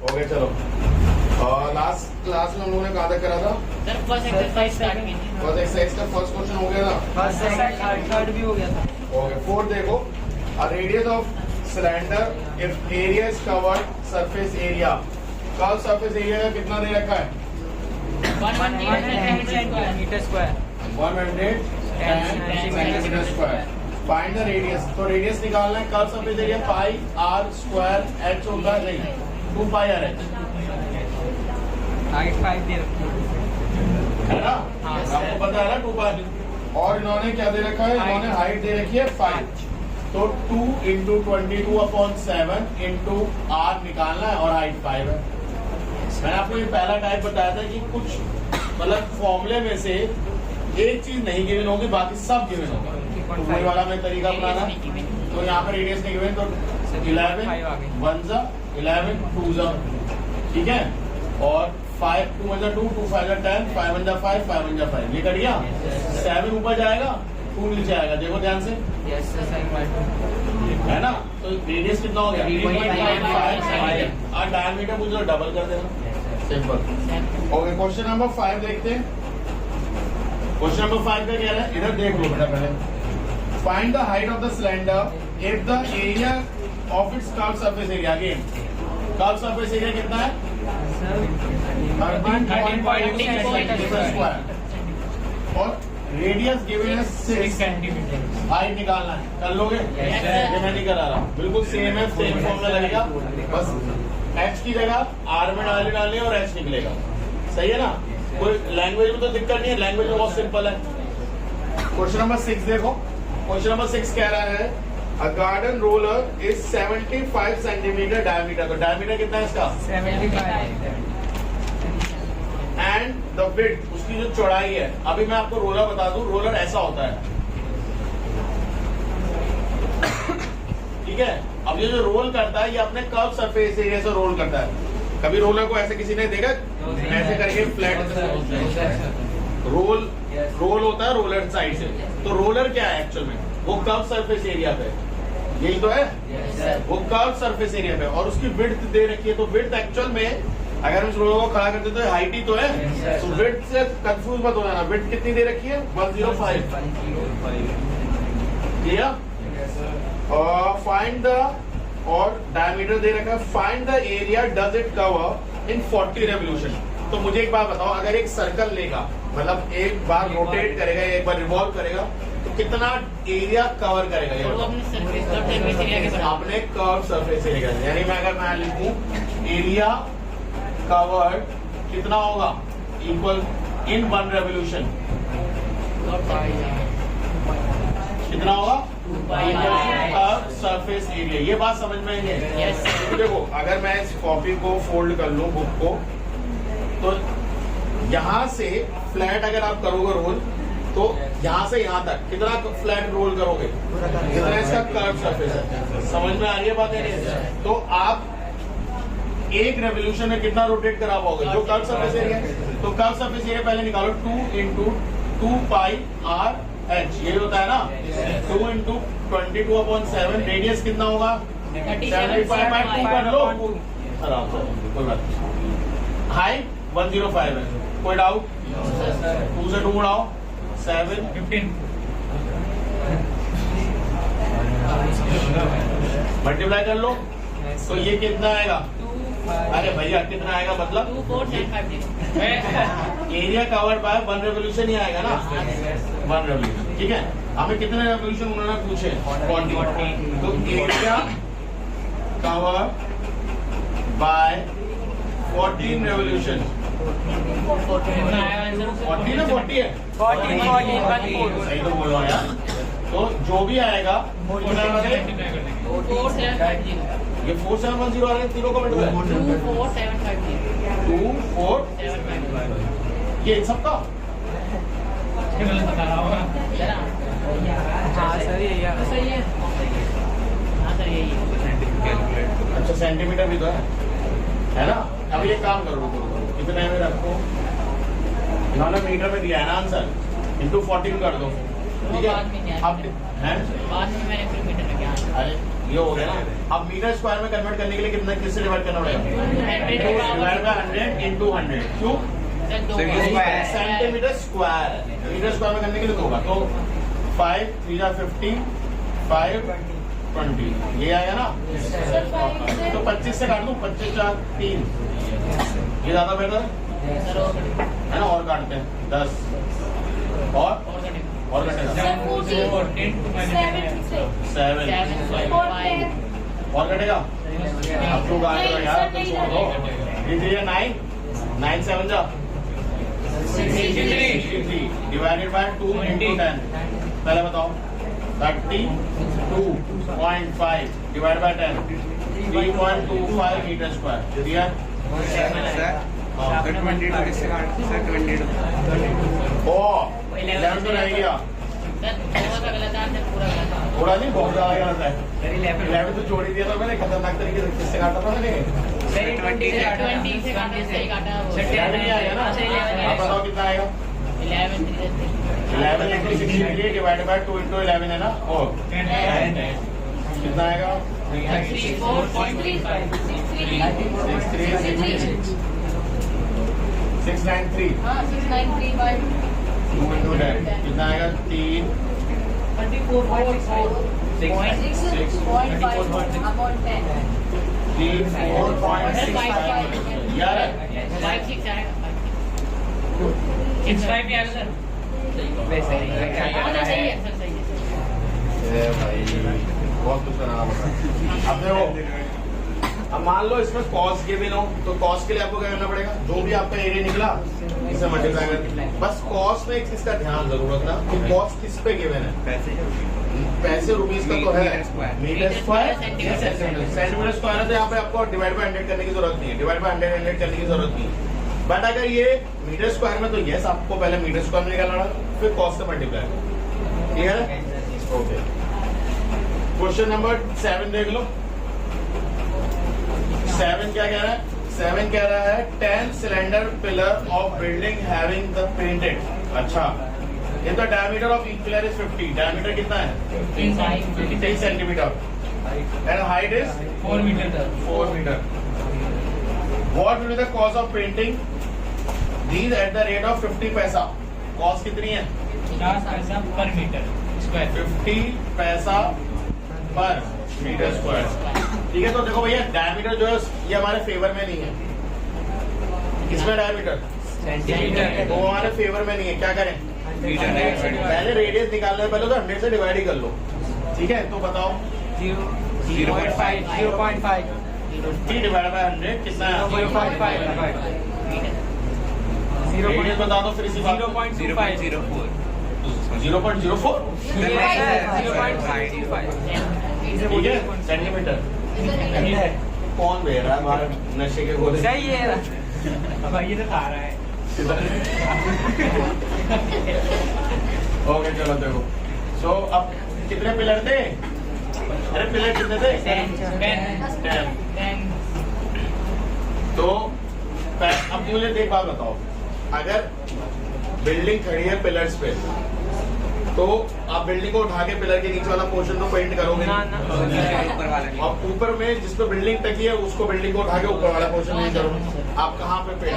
Okay चलो, last class में हम लोगों ने कहाँ तक करा था? सर फर्स्ट एक्सरसाइज स्टार्ट की थी। फर्स्ट एक्सरसाइज का फर्स्ट क्वेश्चन हो गया था, फर्स्ट सेकंड थर्ड भी हो गया था। ओके। फोर्थ देखो, a radius of cylinder if area is covered surface area, curve surface area का कितना दे रखा है? 110 centimetre square. 110 centimetre square. Find the radius, तो रेडियस निकालना है, curve surface area pi r square h होता है, नहीं 2 पाई आर एच हाइट 5 दे रखी है ना? हाँ, आपको पता है ना 2 पाई। और इन्होंने क्या दे रखा है? इन्होंने हाइट दे रखी है 5, तो 2 इंटू 22/7 इंटू आर निकालना है और हाइट 5 है। मैंने आपको ये पहला टाइप बताया था कि कुछ मतलब फॉर्मूले में से एक चीज नहीं गिवन होगी, बाकी सब गिवन होगा। तो वही वाला मैं तरीका अपनाना, तो यहाँ पर रेडियस नहीं गिवन, तो 11 1 जा 11 2 जा, ठीक है। और 5 2 1 जा 2 2 5 जा 10 5 1 जा 5 5 1 जा 5, ये कट गया। 7 ऊपर जाएगा 2 नीचे आएगा, देखो ध्यान से, यस सर है ना? तो रेडियस कितना हो गया? 3.5 और डायमीटर मुझे डबल कर देना, सिंपल। ओके, क्वेश्चन नंबर 5 देखते हैं। क्वेश्चन नंबर 5 का क्या है? इधर देख लो बेटा पहले। Find the height of the cylinder if the area of its curve surface area. Again curve surface area कितना है? 13.2 सेंटीमीटर स्क्वायर और रेडियस गिवन है 6 सेंटीमीटर। हाइट निकालना है, कर लोगे? ये मैं नहीं करा रहा, बिल्कुल सेम है, सेम फॉर्मूला लगेगा, बस एच की जगह आर में डालनी है और एच निकलेगा, सही है ना? कोई लैंग्वेज में तो दिक्कत नहीं है, लैंग्वेज में बहुत सिंपल है। क्वेश्चन नंबर 6 देखो, क्वेश्चन नंबर 6 कह रहा है a garden roller is 75 centimetre diameter, तो डायमीटर कितना है इसका? 75। एंड द विड्थ, उसकी जो चौड़ाई है, अभी मैं आपको रोलर बता दूं, रोलर ऐसा होता है, ठीक है। अब ये जो रोल करता है, ये अपने कर्व सरफेस एरिया से रोल करता है। कभी रोलर को ऐसे किसी ने देखा? ऐसे करके फ्लैट रोल होता है रोलर साइड से। तो रोलर क्या है एक्चुअल में? वो कर्व सरफेस एरिया पे, यही तो है, वो कर्व सरफेस एरिया पे, और उसकी विड्थ दे रखी है। तो विड्थ एक्चुअल में अगर हम इस रोलर को खड़ा करते तो हाइट ही तो है, तो विड्थ से कंफ्यूज मत हो जाना। विड्थ कितनी दे रखी है? 105, क्लियर? फाइंड द, और डायमीटर दे रखा है। Find the area does it cover in 40 revolution. तो मुझे एक बात बताओ, अगर एक सर्कल लेगा, मतलब एक बार रोटेट करेगा, एक बार रिवॉल्व करेगा, तो कितना एरिया कवर करेगा? ये अपने कर्व सरफेस एरिया, यानी मैं अगर मैं लिखूं एरिया कवर्ड कितना होगा? इक्वल इन 1 रेवोल्यूशन कितना होगा? Surface area. ये बात समझ में है? तो देखो, अगर मैं इस कॉपी को फोल्ड कर लूं, बुक को, तो यहां से फ्लैट अगर आप करोगे रोल, तो यहां से यहां तक कितना फ्लैट रोल करोगे? जितना इसका कर्व सरफेस है। समझ में आ रही है बात? नहीं? तो आप एक रेवोल्यूशन में कितना रोटेट करा पाओगे? जो कर्व सरफेस एरिया है, तो कर्व सरफेस एरिया पहले निकालो, 2 इंटू 2 पाई आर एच, ये होता है ना, 2 इंटू 22/7। रेडियस कितना होगा? 75/2 कर लो आराम से, कोई बात नहीं। हाइट 105 है, कोई डाउट? 2 से 2 उड़ाओ, 7 15 मल्टीप्लाई कर लो, तो ये कितना आएगा? अरे भैया कितना आएगा? मतलब 2475 एरिया कवर्ड बाय 1 रेवोल्यूशन ही आएगा ना, 1 रेवोल्यूशन, ठीक है। हमें कितने रेवोल्यूशन उन्होंने पूछे? 40। तो एरिया कवर्ड बाय 14 रेवोल्यूशन, 40 ना 40 है? 14 सही तो बोलो यार। तो जो भी आएगा ये 4750 ये 4710 आ रहे हैं, तीनों कमेंट में 24750 ये इन सबका हाँ सर यही है। सही है। हाँ सर यही है। अच्छा, सेंटीमीटर भी तो है ना? अब ये काम करो, कितने में रखो, इन्होंने मीटर में दिया है ना आंसर, इंटू 14 कर दो, ठीक है। अब बाद में मैंने फिर मीटर में क्या? अरे ये हो गया ना। अब मीटर स्क्वायर में कन्वर्ट करने के लिए कितना किससे डिवाइड करना पड़ेगा? डिवाइड बाय 100 इंटू 100 क्यों? Centimetre square. मीटर स्क्वायर में करने के लिए तो होगा तो 5 3 जा 50 5 20 ये आएगा ना। तो 25 से काट दूं 25 4 3 ये ज्यादा बेटर है ना। और काटते हैं 10 और कटेगा 7 और कटेगा। अब तो काट दो यार तुम छोड़ दो। ये 3 है 9 9 7 जा 63 डिवाइडेड बाय 2 इंटू 10 पहले बताओ 32.5 डिवाइड बाय 10 3.25 मीटर स्क्वायर दिया। ओ 11 तो रह गया थोड़ा नहीं बहुत ज्यादा गलत है। 11 तो जोड़ ही दिया था मैंने खतरनाक तरीके से। किससे काटा था मैंने? 20 से काटा 11 नहीं आएगा ना। आप बताओ कितना आएगा? 11 इंटू 63 डिवाइडेड बाय 2 इंटू 11 है ना। और कितना आएगा? 693 2 इंटू 10 कितना आएगा? 3 4.65 यार 5 6 आएगा। बहुत कुछ कराना पड़ रहा है। अब देखो अब मान लो इसमें कॉस गिवन हो तो कॉस के लिए आपको क्या करना पड़ेगा? जो भी आपका एरिया निकला इसे मल्टीप्लाई कर। बस कॉस में एक चीज का ध्यान जरूर रखना कि कॉस किस पे गिवन है। पैसे रुपीस का तो है मीटर स्क्वायर सेंटीमीटर स्क्वायर है तो यहाँ पे आपको डिवाइड बाय 100 करने की जरूरत नहीं है। डिवाइड बाय 100 करने की जरूरत नहीं है। बट अगर ये मीटर स्क्वायर में तो यस आपको पहले मीटर स्क्वायर में निकालना फिर कॉस से मल्टीप्लाई। ठीक है ओके। क्वेश्चन नंबर 7 देख लो। 7 क्या कह रहा है? 7 कह रहा है 10 cylinder pillar of building having the painted. अच्छा ये तो diameter of each pillar is 50। Diameter कितना है? 3 centimetre and height is 4 metre. What will be the cost of painting these at the rate of 50 paisa? Cost कितनी है? 50 पैसा पर metre square. 50 पैसा पर मीटर स्क्वायर। ठीक है तो देखो भैया डायमीटर जो है ये हमारे फेवर में नहीं है। किसमें डायमीटर? सेंटीमीटर। वो हमारे फेवर में नहीं है। क्या करें? पहले रेडियस निकालने से पहले तो 100 से डिवाइड ही कर लो। ठीक है तो बताओ 0.5 50 डिवाइड बाय 100 कितना है? 0.5 रेडियस बता दो फिर इसी बात। 0.05 0.04 ठीक है सेंटीमीटर। कौन दे रहा है हमारे नशे के गोले? सही है अब ये तो खा रहा है। ओके चलो देखो सो अब कितने पिलर थे? अरे पिलर कितने थे? 10। तो अब मुझे एक बात बताओ अगर बिल्डिंग खड़ी है पिलर्स पे तो आप बिल्डिंग को उठा के पिलर के नीचे वाला पोर्शन तो पेंट करोगे और ऊपर में जिस पे बिल्डिंग टकी है उसको बिल्डिंग को उठा के ऊपर वाला पोर्शन नहीं करोगे। आप कहाँ पे पेंट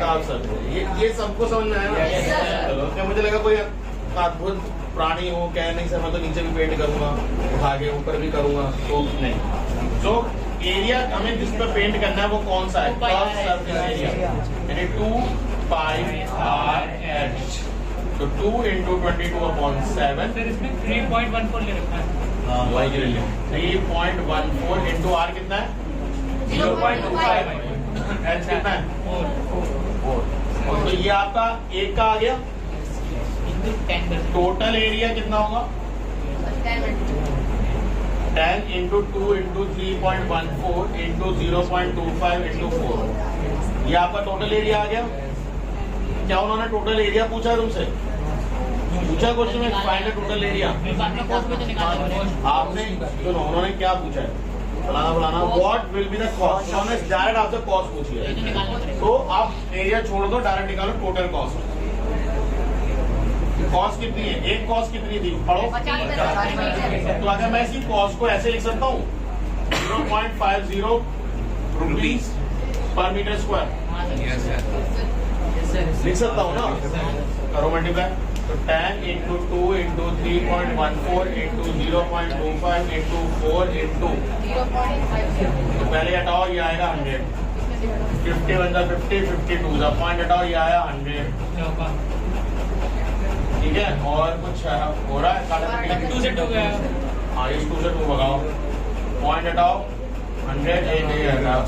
करोगे? ये सबको समझ में आया? चलो मुझे लगा कोई अद्भुत प्राणी हो कह नहीं सर मैं तो नीचे भी पेंट करूंगा उठा के ऊपर भी करूंगा तो नहीं। जो एरिया हमें जिस पर पेंट करना है वो कौन सा है? सरफेस एरिया यानी 2 पाई आर एच। तो 2 इंटू 22/7 फिर इसमें 3.14 ले रखा है। 3.14 इंटू आर कितना है? 0.25। एच कितना है? 4। तो ये आपका एक का आ गया। टोटल एरिया कितना होगा? 10 इंटू 2 इंटू 3.14 इंटू 0.25 इंटू 4 ये आपका टोटल एरिया आ गया। क्या उन्होंने टोटल एरिया पूछा तुमसे? पूछा क्वेश्चन में फाइंड द टोटल एरिया। आपने सुनो उन्होंने क्या पूछा है? फलाना what will be the cost. उन्होंने डायरेक्ट आपसे कॉस्ट पूछी है तो आप एरिया छोड़ दो डायरेक्ट निकालो टोटल कॉस्ट। कॉस कितनी है? एक कॉस कितनी थी पढ़ो। 50 तो अगर मैं इसी कॉस को ऐसे लिख सकता हूँ 0.50 rupees per metre square yes sir लिख सकता हूँ ना? करो मल्टीप्लाई। तो 10 into 2 into 3.14 into 0.25 into 4 into, तो पहले हटाओ ये आएगा 100, 50 बन जाए 50, 52 जा पॉइंट हटाओ ये आया 100, ठीक है। और कुछ हो रहा है? 2 से 2 गया। हाँ इस 2 से 2 भगाओ, पॉइंट हटाओ 100, ये हटाओ,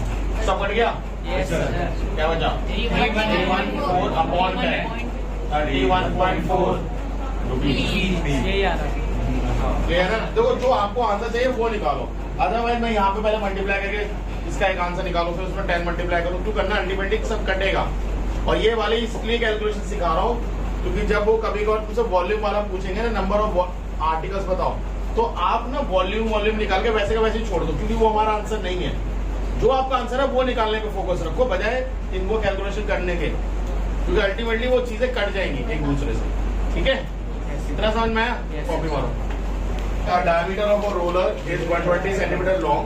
सब कट गया। यस सर क्या बचा? 314 अपॉन 10, 31.4 रुपीज। यही आ रहा क्लियर है ना? देखो जो आपको आंसर चाहिए वो निकालो, अदरवाइज मैं यहाँ पे पहले मल्टीप्लाई करके इसका एक आंसर निकालू, फिर उसमें 10 मल्टीप्लाई करूँ, क्यों करना? अल्टीमेटली सब कटेगा। और ये वाले इसलिए कैलकुलेशन सिखा रहा हूँ क्योंकि जब वो कभी कभार तुमसे वॉल्यूम वाला पूछेंगे ना, नंबर ऑफ आर्टिकल्स बताओ, तो आप ना वॉल्यूम निकाल के वैसे का वैसे ही छोड़ दो, क्योंकि वो हमारा आंसर नहीं है। जो आपका आंसर है वो निकालने पे फोकस रखो बजाय इनको कैलकुलेशन करने के, क्योंकि अल्टीमेटली वो चीजें कट जाएंगी एक दूसरे से, ठीक है? इतना समझ में आया? कॉपी मारो। Diameter of a roller is 120 centimetre long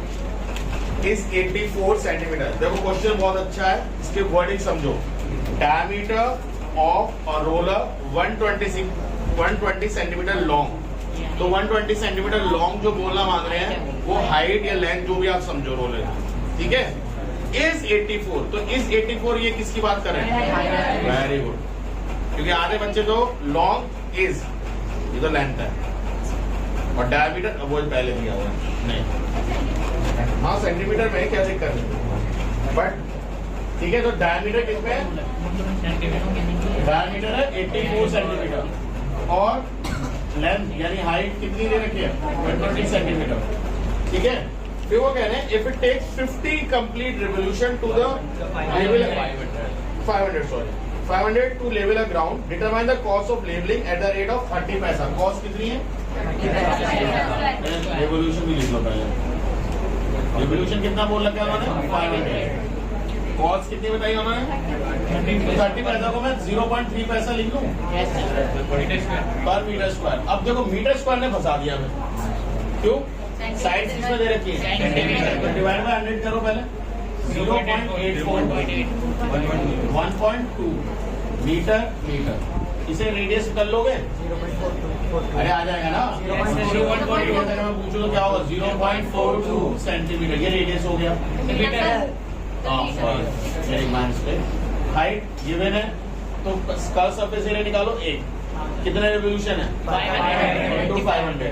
is 84 centimetre. देखो क्वेश्चन बहुत अच्छा है, इसके वर्डिंग समझो। Diameter of a roller 120 centimetre long, तो 120 सेंटीमीटर लॉन्ग जो बोलना मांग रहे हैं वो हाइट या लेंथ जो भी आप समझो रोलर, ठीक है? इज 84, तो इज 84 ये किसकी बात कर रहे हैं? वेरी गुड, क्योंकि आधे बच्चे तो लॉन्ग इज, ये तो लेंथ है, और डायमीटर वो पहले दिया हुआ है नहीं, हाँ सेंटीमीटर में क्या दिक्कत है, बट ठीक है। तो डायमीटर कितने है? डायमीटर है 84 सेंटीमीटर, और लेंथ यानी हाइट कितनी दे रखी है? 120 सेंटीमीटर, ठीक है। फिर वो कह रहे हैं if it takes 50 complete revolution to the level 500 to level a ground, determine the cost of levelling at the rate of 30 paisa. Cost कितनी है? रिवोल्यूशन भी लिख लो पहले। रिवोल्यूशन कितना बोल रखा है उन्होंने? 500। कॉस्ट कितनी बताई उन्होंने? 30 पैसा को मैं 0.3 पैसा लिख लूं पर मीटर स्क्वायर। अब देखो मीटर स्क्वायर ने फंसा दिया हमें, क्यों? साइड इसमें दे रखी है, तो डिवाइड बाय 100 करो पहले। 0.84 1.2 मीटर, इसे रेडियस कर लोगे? अरे आ जाएगा ना। 0.42 अगर मैं पूछूं तो क्या होगा? 0.42 सेंटीमीटर, ये रेडियस हो गया। हाइट गिवन है, तो कर्व सरफेस एरिया निकालो 1, कितना रिवोल्यूशन है? 500,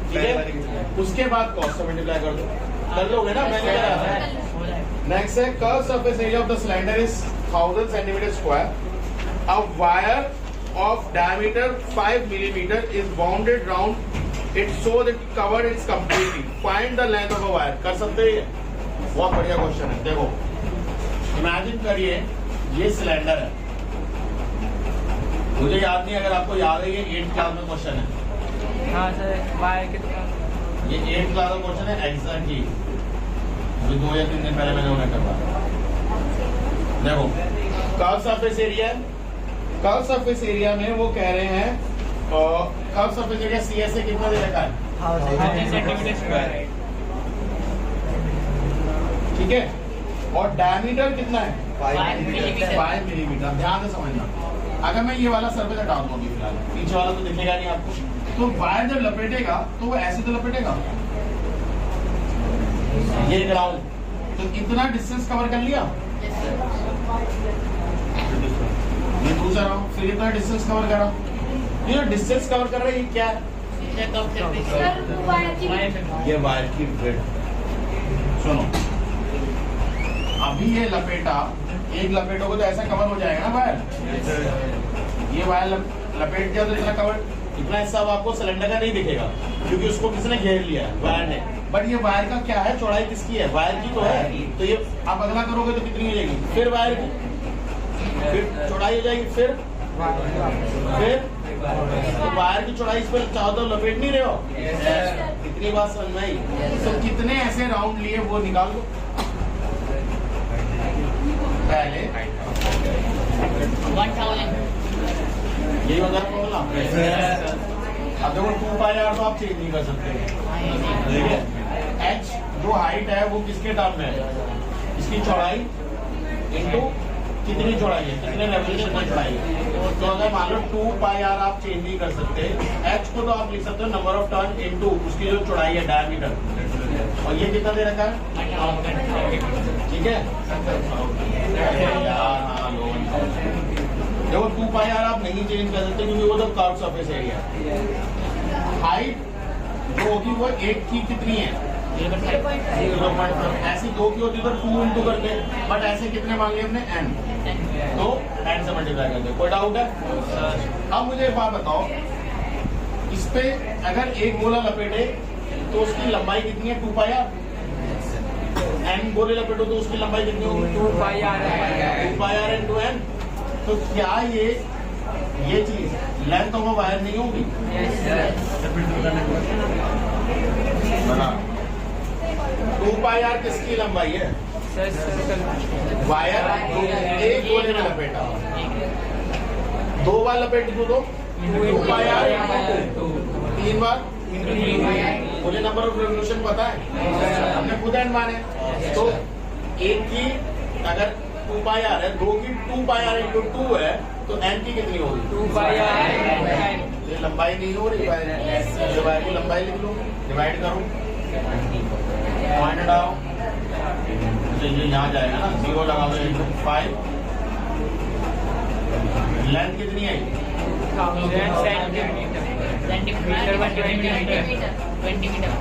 ठीक है। उसके बाद कॉस्ट से मल्टीप्लाई कर दो, कर लोगे ना? मैंने क्या कहा? नेक्स्ट है curve surface area of the cylinder is 1000 centimetre square. A wire of diameter 5 millimetre is bounded round it so that cover it's completely, find the length of a wire. कर सकते हैं? बहुत बढ़िया क्वेश्चन है। देखो imagine करिए ये cylinder है, मुझे याद नहीं, अगर आपको याद है ये 8th क्लास में क्वेश्चन है। हाँ सर वायर कितना? ये 8th क्लास का क्वेश्चन है एग्जैक्टली, जो 2 या 3 दिन पहले मैंने उन्हें करवाया। देखो curve surface area, curve surface area में वो कह रहे हैं कर्व सरफेस एरिया CS से कितना दे रखा है? 1000 सेंटीमीटर स्क्वायर है, ठीक है। और डायमीटर कितना है? 5 मिलीमीटर। 5 मिलीमीटर। ध्यान से समझना, अगर मैं ये वाला सरफेस हटा दूं अभी फिलहाल, पीछे वाला तो दिखेगा नहीं आपको, तो वायर जब लपेटेगा तो वो ऐसे तो लपेटेगा, ये ग्राउंड, तो कितना डिस्टेंस कवर कर लिया? ये दूसरा, फिर इतना डिस्टेंस कवर करा, ये डिस्टेंस कवर कर रहा है, ये क्या है? ये वायर की विड्थ। सुनो, अभी ये लपेटा, एक लपेटोगे तो ऐसा कवर हो जाएगा ना वायर। ये वायर लपेट दिया तो इतना कवर, इतना हिस्सा आपको सिलेंडर का नहीं दिखेगा, क्योंकि उसको किसने घेर लिया है? वायर ने। बट ये वायर का क्या है? चौड़ाई किसकी है? वायर की तो है। तो ये आप अगला करोगे तो कितनी हो जाएगी? फिर वायर की, फिर चौड़ाई हो जाएगी, फिर तो वायर की चौड़ाई इस पर चाहो तो लपेट नहीं रहे हो? इतनी बात समझ में आई? तो कितने ऐसे राउंड लिए वो निकाल दो पहले। 1000 यही होता है प्रॉब्लम। अब देखो 2 पाई आर तो आप चेंज नहीं कर सकते, ठीक है। एच जो हाइट है वो किसके टर्म में है, इसकी चौड़ाई इनटू कितनी चौड़ाई है, कितने रेवोल्यूशन में चौड़ाई है। तो अगर मान लो 2 पाई आर आप चेंज नहीं कर सकते, एच को तो आप लिख सकते हो नंबर ऑफ टर्न इनटू उसकी जो चौड़ाई है डायमीटर, और ये कितना दे रखा है, ठीक है। देखो 2 पाई आर आप नहीं चेंज कर सकते क्योंकि वो तो कर्व सरफेस एरिया है। हाइट जो होगी वो 8 की कितनी है, 0.5। ऐसी 2 की होती तो 2 इंटू करते, बट ऐसे कितने मांगे हमने n, तो n से मल्टीप्लाई करते। कोई डाउट है? अब मुझे एक बात बताओ, इस पे अगर एक गोला लपेटे तो उसकी लंबाई कितनी है, 2 पाई आर। n गोले लपेटो तो उसकी लंबाई कितनी होगी, 2 pi r 2 pi r into n। तो क्या ये चीज लेंथ ऑफ वायर नहीं होगी? बना 2 पाई आर किसकी लंबाई है, सर सर्कल वायर एक गोले में लपेटा, 2 बार लपेट दो तो 2 पाई आर, 3 बार मुझे नंबर ऑफ रेवोल्यूशन पता है, हमने खुद एंड माने। तो एक की अगर 2 पाई आर है, 2 की 2 पाई आर इंटू 2 है, तो n की कितनी होगी, 2 पाई आर। ये लंबाई नहीं हो रही, वायर की लंबाई लिख लो, डिवाइड करो, पॉइंट हटाओ, ये यहाँ जाएगा ना, 0 लगा दो इंटू 5। लेंथ कितनी आई, 1000 सेंटीमीटर 20 मीटर।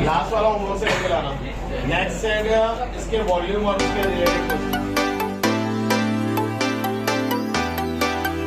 लास्ट वाला होमवर्क से लेके लाना। नेक्स्ट से इसके वॉल्यूम और उसके रिलेटेड